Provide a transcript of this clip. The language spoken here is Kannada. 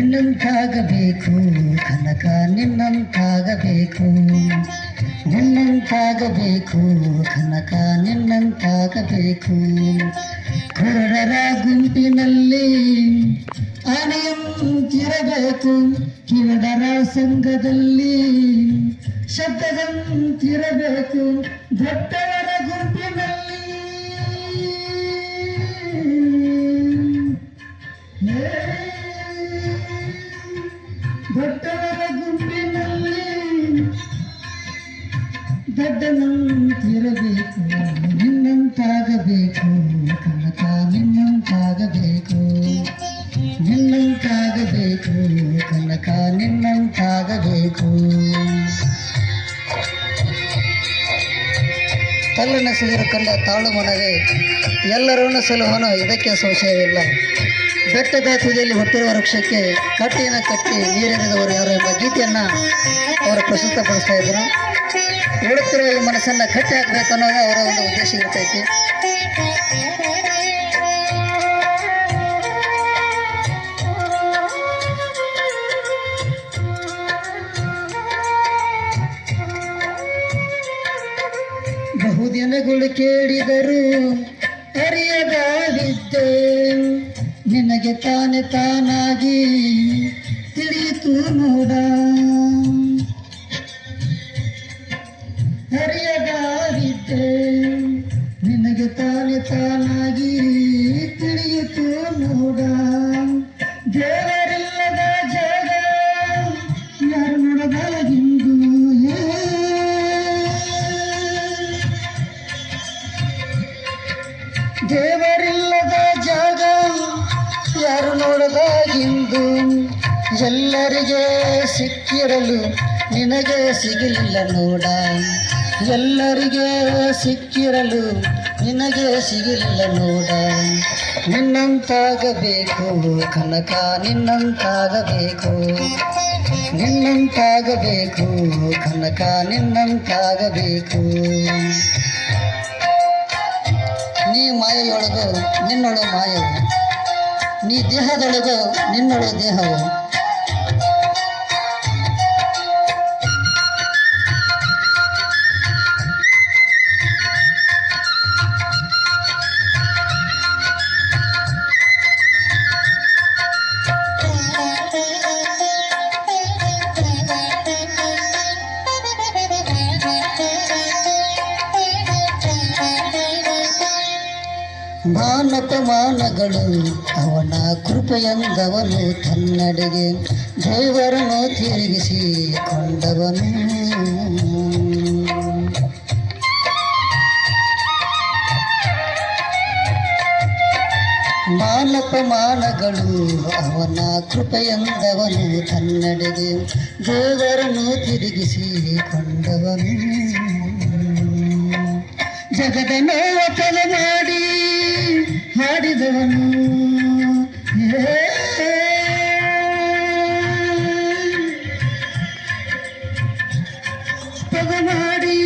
ನಿನ್ನಂತಾಗಬೇಕು ಕನಕ ನಿನ್ನಂತಾಗಬೇಕು ನಿನ್ನಂತಾಗಬೇಕು ಕನಕ ನಿನ್ನಂತಾಗಬೇಕು ಕುರುಡರ ಗುಂಪಿನಲ್ಲಿ ಆನೆಯಂತಿರಬೇಕು ಕಿವುಡರ ಸಂಘದಲ್ಲಿ ಶಬ್ದದಂತಿರಬೇಕು ದೊಡ್ಡವರ ಗುಂಪಿನಲ್ಲಿ ದೊಡ್ಡವರ ಗುಂಪಿನಲ್ಲಿ ದೊಡ್ಡನಂತಿರಬೇಕು ನಿನ್ನಂತಾಗಬೇಕು ಕನಕ ನಿನ್ನಂತಾಗಬೇಕು ನಿನ್ನಂತಾಗಬೇಕು ಕನಕ ನಿನ್ನಂತಾಗಬೇಕು ತಲ್ಲನ ಸಿಗಿರು ಕಂಡ ತಾಳು ಮನವೇ ಎಲ್ಲರನ್ನು ಸಲುಹನು ಇದಕ್ಕೆ ಸಂಶಯವಿಲ್ಲ ಬೆಟ್ಟದ ತುದಿಯಲ್ಲಿ ಹುಟ್ಟಿರುವ ವೃಕ್ಷಕ್ಕೆ ಕಟ್ಟಿನ ಕಟ್ಟಿ ನೀರೆರೆದವರು ಯಾರು ಎಂಬ ಗೀತೆಯನ್ನು ಅವರು ಪ್ರಸ್ತುತಪಡಿಸ್ತಾ ಇದ್ರು ಹೇಳುತ್ತಿರುವ ಈ ಮನಸ್ಸನ್ನು ಕಟ್ಟಿ ಹಾಕಬೇಕು ಅನ್ನೋದು ಅವರ ಒಂದು ಉದ್ದೇಶ ಇರ್ತೈತಿ ಬಹುದಿನಗಳು ಕೇಳಿದರು ಅರಿಯದ ವಿದ್ಯೆ ನಿನಗೆ ತಾನೇ ತಾನಾಗಿ ತಿಳಿಯಿತು ನೋಡ ಅರಿಯದ ವಿದ್ಯೆ ನಿನಗೆ ತಾನೇ ತಾನಾಗಿ ತಿಳಿಯಿತು ನೋಡ ದೇವರಿಲ್ಲದ ಜಾಗ ಯಾರು ನೋಡದಾಗಿಂದು ದೇವರಿಲ್ಲದ ಜಾಗ ಯಾರು ನೋಡದಾಗಿಂದು ಎಲ್ಲರಿಗೆ ಸಿಕ್ಕಿರಲು ನಿನಗೆ ಸಿಗಲಿಲ್ಲ ನೋಡ ಎಲ್ಲರಿಗೆ ಸಿಕ್ಕಿರಲು ನಿನಗೆ ಸಿಗಲಿಲ್ಲ ನೋಡ ನಿನ್ನಂತಾಗಬೇಕು ಕನಕ ನಿನ್ನಂತಾಗಬೇಕು ನಿನ್ನಂತಾಗಬೇಕು ಕನಕ ನಿನ್ನಂತಾಗಬೇಕು ನೀ ಮಾಯೆಯೊಳಗು ನಿನ್ನೊಳು ಮಾಯವು ನೀ ದೇಹದೊಳಗು ನಿನ್ನೊಳು ದೇಹವು ಮಾನಪಮಾನಗಳು ಅವನ ಕೃಪೆಯಂದವನು ತನ್ನಡೆಗೆ ದೇವರನ್ನು ತಿರುಗಿಸಿಕೊಂಡವನು ಮಾನಪಮಾನಗಳು ಅವನ ಕೃಪೆಯಂದವನು ತನ್ನಡೆಗೆ ದೇವರನ್ನು ತಿರುಗಿಸಿಕೊಂಡವನು ಜಗದ ನೋವ ತಲೆ ಮಾಡಿ ಹಾಡಿದವನು ಪದ ಮಾಡಿ